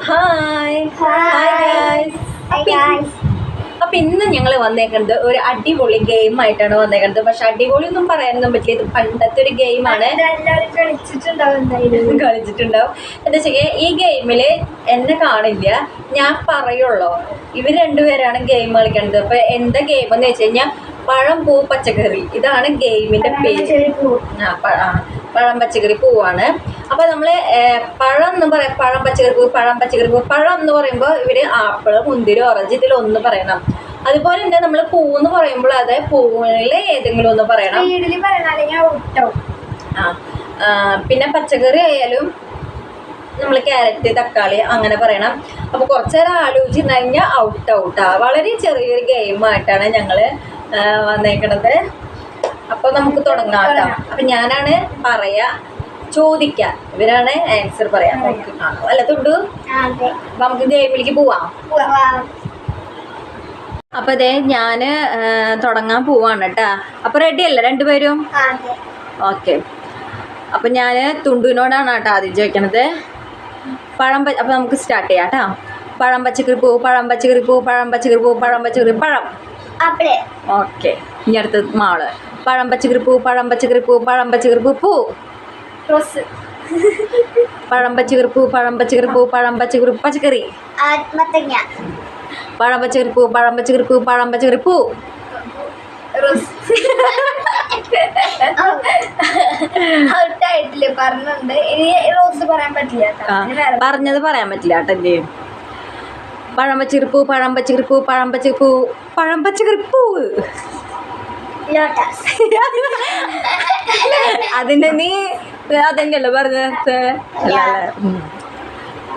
Hi guys. അപ്പൊ ഇന്ന് ഞങ്ങൾ വന്നേക്കുന്നത് ഒരു അടിപൊളി ഗെയിം ആയിട്ടാണ് വന്നേക്കുന്നത്. പക്ഷെ അടിപൊളി ഒന്നും പറയാനൊന്നും പറ്റില്ല, ഇത് പണ്ടത്തെ ഒരു ഗെയിമാണ്. കളിച്ചിട്ടുണ്ടാവും. എന്താ വെച്ചാൽ ഈ ഗെയിമില് എന്നെ കാണില്ല, ഞാൻ പറയുള്ളൂ. ഇവർ രണ്ടുപേരാണ് ഗെയിം കളിക്കുന്നത്. അപ്പൊ എന്താ ഗെയിം എന്ന് വെച്ച് കഴിഞ്ഞാൽ പഴം പൂ പച്ചക്കറി, ഇതാണ് ഗെയിമിന്റെ പേര്. പഴം പച്ചക്കറി പൂവാണ്. അപ്പൊ നമ്മള് പഴം എന്ന് പറയാം, പഴം പച്ചക്കറി പൂ, പഴം പച്ചക്കറി പൂ. പഴം എന്ന് പറയുമ്പോൾ ഇവര് ആപ്പിള്, മുന്തിരി, ഓറഞ്ച് ഇതിലൊന്ന് പറയണം. അതുപോലെ തന്നെ നമ്മള് പൂന്ന് പറയുമ്പോൾ അത് പൂവിലെ ഏതെങ്കിലും ഒന്ന് പറയണം. പിന്നെ പച്ചക്കറി ആയാലും നമ്മൾ ക്യാരറ്റ്, തക്കാളി അങ്ങനെ പറയണം. അപ്പൊ കുറച്ചേരം ആലോചിച്ച് കഴിഞ്ഞാൽ ഔട്ടാ. വളരെ ചെറിയൊരു ഗെയിമായിട്ടാണ് ഞങ്ങള് വന്നേക്കണത്. അപ്പൊ നമുക്ക് തുടങ്ങാം കേട്ടോ. അപ്പൊ ഞാനാണ് പറയാ, ചോദിക്കാം, ഇവരാണ് ആൻസർ പറയാം. അല്ല തുണ്ടു, അപ്പൊ നമുക്ക് ഗെയിമിലേക്ക് പോവാം. അപ്പൊ അതെ ഞാന് തുടങ്ങാൻ പോവാണ് കേട്ടാ. അപ്പൊ റെഡി അല്ലേ രണ്ടുപേരും? ഓക്കെ. അപ്പൊ ഞാന് തുണ്ടുവിനോടാണ് കേട്ടോ ആദ്യം ചോദിക്കണത്. അപ്പൊ നമുക്ക് സ്റ്റാർട്ട് ചെയ്യാം കേട്ടോ. പഴം പച്ചക്കറി പൂ, പഴം പച്ചക്കറി പൂ, പഴം പച്ചക്കറി പൂ, പഴം പച്ചക്കറി പഴം. ഓക്കെ. ഇനി അടുത്ത മാള്. പഴം പച്ചക്കറി പൂ, പഴം പച്ചക്കറി പൂ, പഴം പച്ചക്കറി പൂ, പൂ. പഴം പച്ചക്കറി പൂ, പഴം പച്ചക്കറി പൂ, പഴം പച്ചക്കറി പച്ചക്കറി. പഴം പച്ചക്കറി പൂ, പഴം പച്ചക്കറി പൂ, പഴം പച്ചക്കറി പൂ. പറഞ്ഞത് പറയാൻ പറ്റില്ല കേട്ടോ. എന്ത് ചെയ്യും? പഴം പച്ചക്കറി പൂ, പഴം പച്ചക്കറി പൂ, പഴം പച്ചക്കറി പൂ, പഴം പച്ചക്കറി പൂവ്. അതിന്റെ നീ അതെന്നെയല്ലോ പറഞ്ഞത്.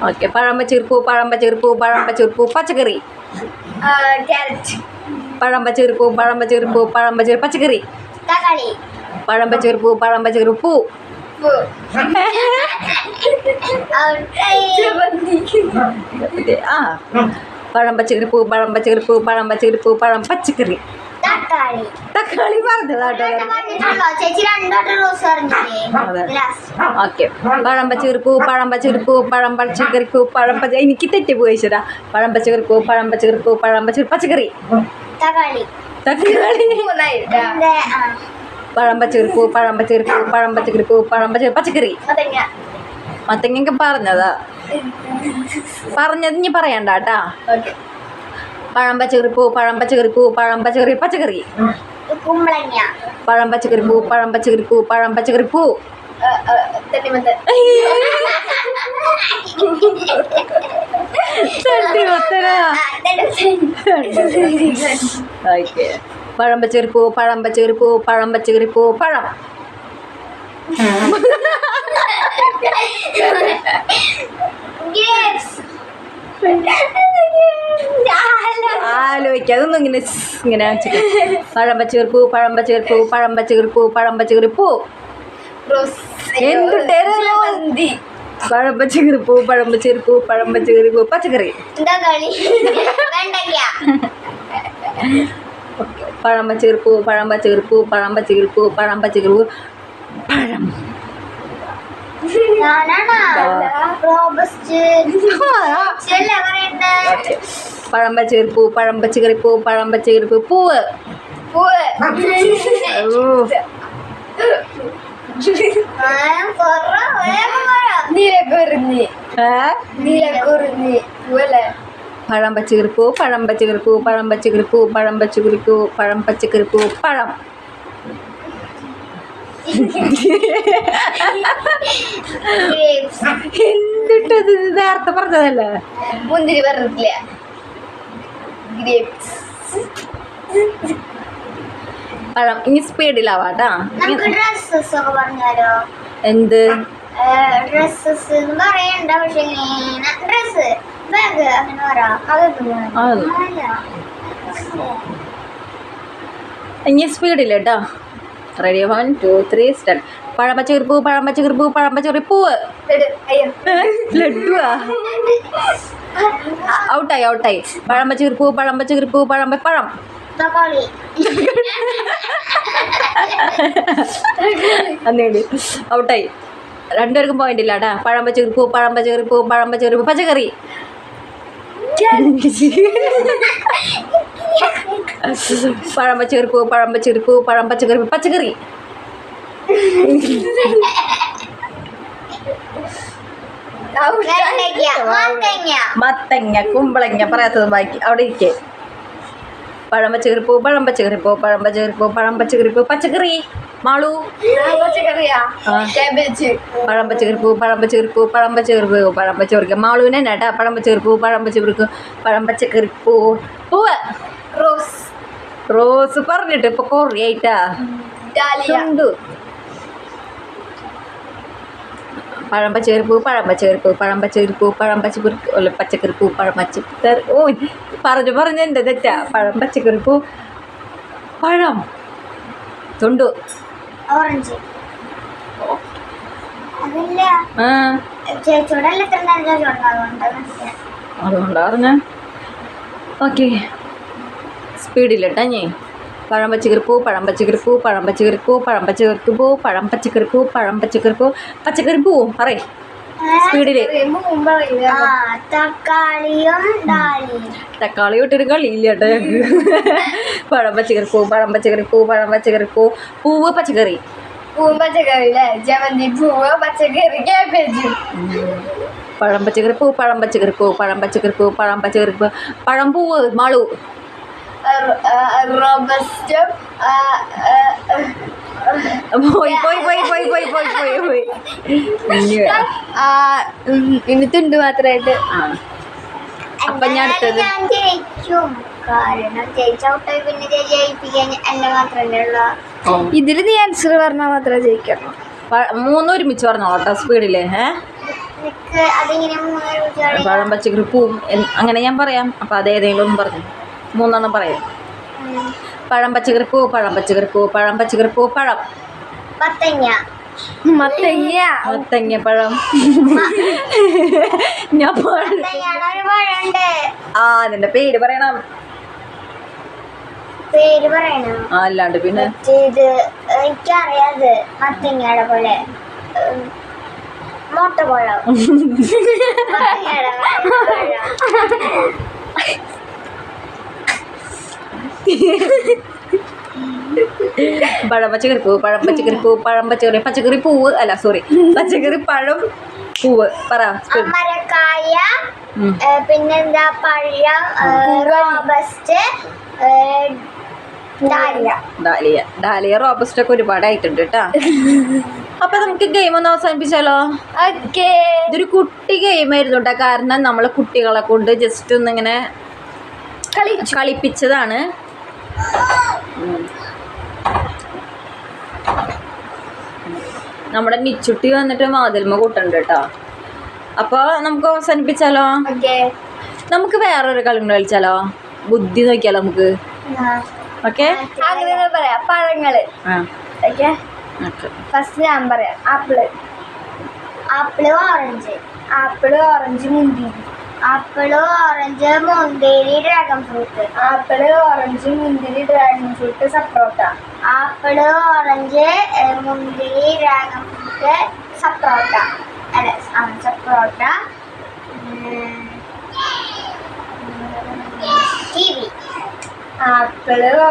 ഓക്കെ. പഴം പച്ചക്കറി പൂ, പഴം പച്ചക്കറി പൂ, പഴം പച്ചക്കറി പൂ, പച്ചക്കറി. പഴം പച്ചക്കറി പൂ, പഴം പച്ചക്കറി പൂ, പഴം പച്ചക്കറി പച്ചക്കറി. പഴം പച്ചക്കറി പൂ, പഴം പച്ചക്കറി പൂ. പഴം പച്ചക്കറി പൂ, പഴം പച്ചക്കറി പൂ, പഴം പച്ചക്കറി പൂ, പഴം പച്ചക്കറി. തക്കാളി പറഞ്ഞതാട്ടോ. ഓക്കെ. പഴം പച്ചക്കറി പൂ, പഴം പച്ചക്കറി പൂ, പഴം പച്ചക്കറി പൂ, പഴം പച്ച. എനിക്ക് തെറ്റിപ്പോയി ചേട്ടാ. പഴം പച്ചക്കറി പൂ, പഴം പച്ചക്കറി പൂ, പഴം പച്ചക്കറി പച്ചക്കറി. തക്കാളി. പഴം പച്ചക്കറി പൂ, പഴം പച്ചക്കറി പൂ, പഴം പച്ചക്കറി പൂ, പഴം പച്ചക്കറി പച്ചക്കറി. മത്തങ്ങ പറഞ്ഞതാ. പറഞ്ഞത് ഇനി പറയണ്ട കേട്ടാ. പഴം പച്ചക്കറി പൂ, പഴം പച്ചക്കറി പൂ, പഴം പച്ചക്കറി പച്ചക്കറി. പഴം പച്ചക്കറി പൂ, പഴം പച്ചക്കറി പൂ, പഴം പച്ചക്കറി പൂ. പഴം പച്ചക്കറി പൂ, പഴം പച്ചക്കറി പൂ, പഴം പച്ചക്കറി പൂ, പഴം. ആലോചിക്കുക, അതൊന്നും ഇങ്ങനെ വെച്ചിട്ട്. പഴം പച്ചക്കറി പൂ, പഴം പച്ചക്കറി പൂ, പഴം പച്ചക്കറി പൂ, പഴം പച്ചക്കറി പൂ. പഴം പച്ചക്കറി പൂ, പഴം പച്ചക്കറി പൂ, പഴം പച്ചക്കറി പൂ, പച്ചക്കറി. പഴം പച്ചക്കറി പൂ, പഴം പച്ചക്കറി പൂ, പഴം പച്ചക്കറി പൂ, പഴം പച്ചക്കറി പൂ, പഴം. പഴം പച്ചക്കറി പൂ, പഴം പച്ചക്കറി പൂ, പഴം പച്ചക്കറി പൂ, പൂവ്. പഴം പച്ചക്കറി പൂ, പഴം പച്ചക്കറി പൂ, പഴം പച്ചക്കറി പൂ, പഴം പച്ചക്കറി പൂ, പഴം പച്ചക്കറി പൂ, പഴം. എന്തിട്ടത് നേരത്തെ പറഞ്ഞതല്ലേ? മുന്തിരി പറഞ്ഞിട്ടില്ല. പഴം. ഇനി സ്പീഡിലാവാട്ടാ. എന്ത് ഇനി സ്പീഡില്ല കേട്ടോ. റെഡി? 1 2 3 സ്റ്റാർട്ട്. പഴം പച്ചക്കറി പൂ, പഴം പച്ചക്കറി പൂ, പഴം പച്ചക്കറി പൂവ്. ലഡുവാ. ഔട്ടായി. പഴം പച്ചക്കറി പൂ, പഴം പച്ചക്കറി പൂ, പഴം പഴം. അന്നേടി ഔട്ടായി. രണ്ടുപേർക്കും പോയിന്റ് ഇല്ല കേട്ടാ. പഴം പച്ചക്കറി പൂ, പഴം പച്ചക്കറി പൂ, പഴം പച്ചക്കറി പൂ, പച്ചക്കറി. പഴം പച്ചക്കറി പൂ, പഴം പച്ചക്കറി പൂ, പഴം പച്ചക്കറി പൂ, പച്ചക്കറി. മത്തങ്ങ, കുമ്പളങ്ങ, പറയാത്തത് ബാക്കി. അവിടെ ഇരിക്കേ. പഴം പച്ചക്കറി പൂ, പഴം പച്ചക്കറി പൂ, പഴം പച്ചക്കറി പൂ, പഴം പച്ചക്കറി പൂ, പച്ചക്കറി. മാളു പഴം പച്ചക്കറി പൂ, പഴം പച്ചക്കറി പൂ, പഴം പച്ചക്കറി പൂ, പഴം പച്ചക്കറി. മാളുവിനെ കേട്ടാ. പഴം പച്ചക്കറി പൂ, പഴം പച്ചക്കറി പൂ, പഴം പച്ചക്കറി പൂ, പൂവ്. റോസ് പറഞ്ഞിട്ട് ഇപ്പൊ കൊറിയായിട്ടാ. പഴം പച്ചക്കറി പൂ, പഴം പച്ചക്കറി പൂ, പഴം പച്ചക്കറി പൂ, പഴം പച്ചക്കറി അല്ല പച്ചക്കറി പൂ, പഴം പച്ചക്കറി. ഓ പറഞ്ഞു എൻ്റെ തെറ്റാ. പഴം പച്ചക്കറി പൂ, പഴം തൊണ്ടു. ഓറഞ്ച്. അതുകൊണ്ടാ പറഞ്ഞ. ഓക്കെ സ്പീഡിലിട്ടാ ഞാൻ. പഴം പച്ചക്കറി പൂ, പഴം പച്ചക്കറി പൂ, പഴം പച്ചക്കറി പൂ, പഴം പച്ചക്കറി പൂ, പഴം പച്ചക്കറി പൂ, പഴം പച്ചക്കറി പൂ, പച്ചക്കറി പൂ. പറയ് സ്പീഡില്. തക്കാളി ഇട്ടൊരു കളിയില്ല കേട്ടോ ഞങ്ങൾക്ക്. പഴം പച്ചക്കറി പൂ, പഴം പച്ചക്കറി പൂ, പഴം പച്ചക്കറി പൂ, പൂവ് പച്ചക്കറി. പഴം പച്ചക്കറി പൂ, പഴം പച്ചക്കറി പൂ, പഴം പച്ചക്കറി പൂ, പഴം പച്ചക്കറി പൂ, പഴം പൂവ്. മാളു ഇനി തുണ്ട് മാത്രമായിട്ട്. അപ്പൊ ഞാൻ അടുത്തത് ഇതില് നീ ആൻസർ പറഞ്ഞാൽ മാത്രമേ ജയിക്കുള്ളൂ. മൂന്നും ഒരുമിച്ച് പറഞ്ഞോളാം സ്പീഡില്. പഴം പച്ചക്കറി പൂ അങ്ങനെ ഞാൻ പറയാം. അപ്പൊ അതേതെങ്കിലും ഒന്നും പറഞ്ഞു. മൂന്നെണ്ണം പറയാം. പഴം പച്ചക്കറി പൂ, പഴം പച്ചക്കറി പൂ, പഴം പച്ചക്കറി പൂ, പഴം. മത്തങ്ങ പഴം. ഞാൻ അതിന്റെ പേര് പറയണം. അല്ലാണ്ട് പിന്നെ എനിക്കറിയാത്. മത്തങ്ങയുടെ പോലെ മുട്ടപ്പഴം. പഴം പച്ചക്കറി പൂ, പഴം പച്ചക്കറി പൂ, പഴം പച്ചക്കറി പച്ചക്കറി പൂവ് അല്ല സോറി പച്ചക്കറി പഴം പൂവ്. പറ. മരക്കായ, പിന്നെന്താ പഴം, റോബസ്റ്റ്, ഡാലിയ റോബസ്റ്റ് ഒക്കെ ഒരുപാടായിട്ടുണ്ട് കേട്ടാ. അപ്പൊ നമുക്ക് ഗെയിം ഒന്ന് അവസാനിപ്പിച്ചാലോ? ഇതൊരു കുട്ടി ഗെയിം ആയിരുന്നു കേട്ടോ. കാരണം നമ്മളെ കുട്ടികളെ കൊണ്ട് ജസ്റ്റ് ഒന്നിങ്ങനെ കളിപ്പിച്ചതാണ്. നമ്മുടെ നിച്ചുട്ടി വന്നിട്ട് വാതിൽമ കൂട്ടുണ്ട് കേട്ടോ. അപ്പൊ നമുക്ക് അവസാനിപ്പിച്ചാലോ? നമുക്ക് വേറൊരു കളി കളിച്ചാലോ? ബുദ്ധി നോക്കിയാലോ നമുക്ക്? ഓക്കെ പറയാം. പഴങ്ങള് ഫസ്റ്റ് ഞാൻ പറയാം. Apple orange. മുന്തിരി. മുന്തിരി ഡ്രാഗൺ ഫ്രൂട്ട്. മുന്തിരി ഡ്രാഗൺ ഫ്രൂട്ട് സപ്പോട്ട. ഓറഞ്ച് മുന്തിരി ഡ്രാഗൺ ഫ്രൂട്ട് സപ്പോട്ട. സപ്പോട്ട. കിവി.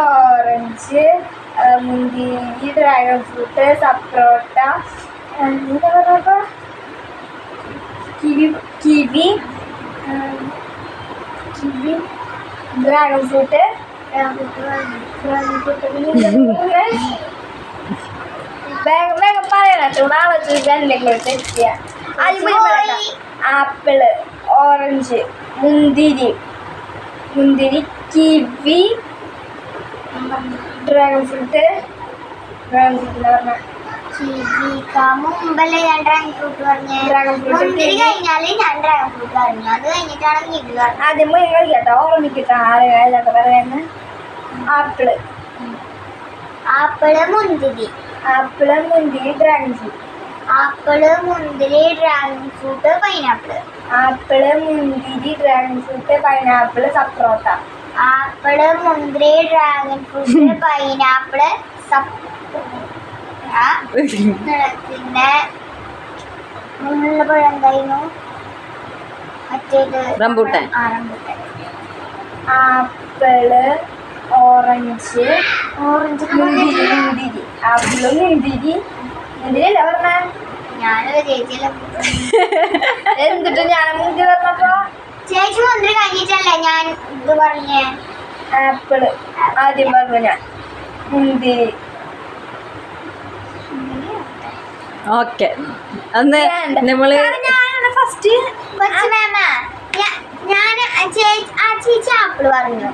ഓറഞ്ച് മുന്തിരി ഡ്രാഗൺ ഫ്രൂട്ട് സപ്പോട്ട. Kiwi dragon fruit. വേഗം പറയണോ? നാളെ ആപ്പിള്, ഓറഞ്ച്, മുന്തിരി, കിവി, ഡ്രാഗൺ ഫ്രൂട്ട്. മുമ്പല്ലേ ഞാൻ ഡ്രാഗൺ ഫ്രൂട്ട് പറഞ്ഞു. മുന്തിരി കഴിഞ്ഞാല് ഞാൻ ഡ്രാഗൺ ഫ്രൂട്ട് പറഞ്ഞു. അത് കഴിഞ്ഞിട്ടാണ് കിവി പറഞ്ഞു. ആദ്യം നിങ്ങൾ കേട്ടോ ഓർമ്മിക്കട്ടോ ആരെല്ലാം പറയുന്നത്. ആപ്പിള് മുന്തിരി. Dragon fruit. മുന്തിരി ഡ്രാഗൺ ഫ്രൂട്ട് പൈനാപ്പിള്. മുന്തിരി ഡ്രാഗൺ ഫ്രൂട്ട് പൈനാപ്പിള് സപ്പോട്ട. മുന്തിരി ഡ്രാഗൺ ഫ്രൂട്ട് പൈനാപ്പിള് സപ്പോട്ട. പിന്നെ മുന്നിലുള്ള പഴം എന്തായിരുന്നു? മറ്റേത് റംബൂട്ടാൻ. റംബൂട്ടാൻ. ആപ്പിള്, ഓറഞ്ച്, മുന്തിരി. ആപ്പിള്, മുന്തിരി അല്ല പറഞ്ഞ ഞാനൊരു ചേച്ചിയല്ല. എന്നിട്ട് ഞാൻ മുന്തിരി പറഞ്ഞപ്പോ ചേച്ചി മുന്തിരി കഴിഞ്ഞിട്ടല്ലേ ഞാൻ ഇത് പറഞ്ഞേ? ആപ്പിള് ആദ്യം പറഞ്ഞു ഞാൻ. മുന്തിരി. ഓക്കെ അന്ന് നമ്മള് ഫസ്റ്റ് ഞാൻ ചേച്ചി ആപ്പിള് പറഞ്ഞു.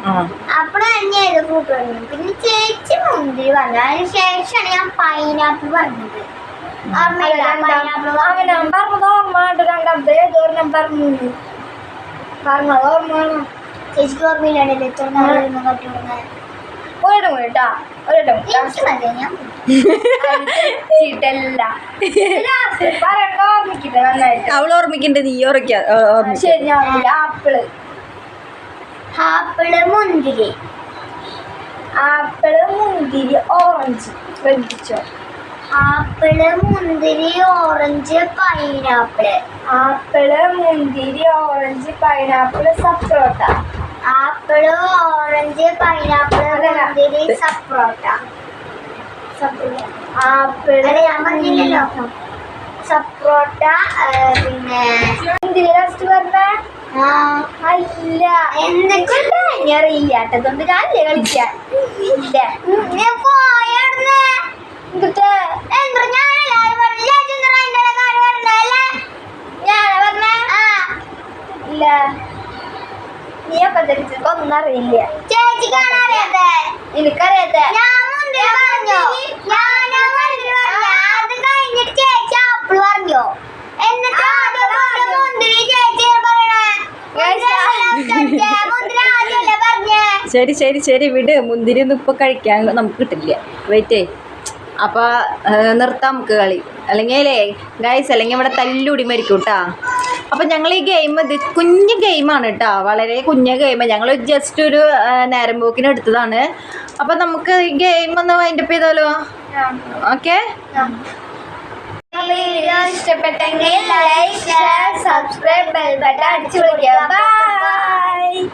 ആപ്പിള് കഴിഞ്ഞ ഏത് ഫ്രൂട്ട് പറഞ്ഞു. പിന്നെ ചേച്ചി മുന്തിരി പറഞ്ഞു. അതിന് ശേഷമാണ് ഞാൻ പൈനാപ്പിൾ പറഞ്ഞത്. ചേച്ചിക്ക് ഓർമ്മയില്ലാണ്ടല്ലേ ഇത്ര നാളെ കട്ടി കേട്ടാ അവള് ഓർമ്മിക്കണ്ടേ? നീ ശരി. ആപ്പിള്, ആപ്പിള്, മുന്തിരി, ആപ്പിള്, മുന്തിരി, ഓറഞ്ച്. ശ്രദ്ധിച്ചോ? ആപ്പിള്, മുന്തിരി, ഓറഞ്ച്, പൈനാപ്പിള്. ആപ്പിള്, മുന്തിരി, ഓറഞ്ച്, പൈനാപ്പിള്, സപ്പോട്ട. ആപ്പിള്, ഓറഞ്ച്, പൈനാപ്പിള്, മുന്തിരി, സപ്പോട്ട. ആപ്പിള് ഞാൻ പറഞ്ഞില്ലല്ലോ. സപ്പോട്ട. പിന്നെ മുന്തിരി ലാസ്റ്റ് പറഞ്ഞ അല്ല എന്തൊക്കെ അറിയാട്ടതുകൊണ്ട് ഞാനല്ലേ കളിക്കാൻ. ഇല്ല ഇല്ല നീ അപ്പൊ ഒന്നും അറിയില്ല. ചേച്ചി കാണാറിയാതെ എനിക്കറിയാതെ അത് കഴിഞ്ഞിട്ട് ചേച്ചി ആപ്പിള് പറഞ്ഞോ. എന്നിട്ട് ശരി ശരി ശരി വിട്. മുന്തിരി ഒന്നും ഇപ്പൊ കഴിക്കാൻ നമുക്ക് കിട്ടില്ല. വെയിറ്റേ. അപ്പൊ നിർത്താം നമുക്ക് കളി. അല്ലെങ്കിൽ ഗൈസ് അല്ലെങ്കിൽ ഇവിടെ തല്ലുകൂടി മരിക്കും കേട്ടാ. അപ്പൊ ഞങ്ങൾ ഈ ഗെയിം ഇത് കുഞ്ഞു ഗെയിമാണ് കേട്ടോ. വളരെ കുഞ്ഞ ഗെയിമാണ്. ഞങ്ങൾ ജസ്റ്റ് ഒരു നേരം പോക്കിന് എടുത്തതാണ്. അപ്പൊ നമുക്ക് ഈ ഗെയിം ഒന്ന് വൈൻഡപ്പ് ചെയ്താലോ? ഓക്കെ. ഇഷ്ടപ്പെട്ടെങ്കിൽ like, share, subscribe, bell button അടിച്ചു കൊടുക്കുക. ബൈ.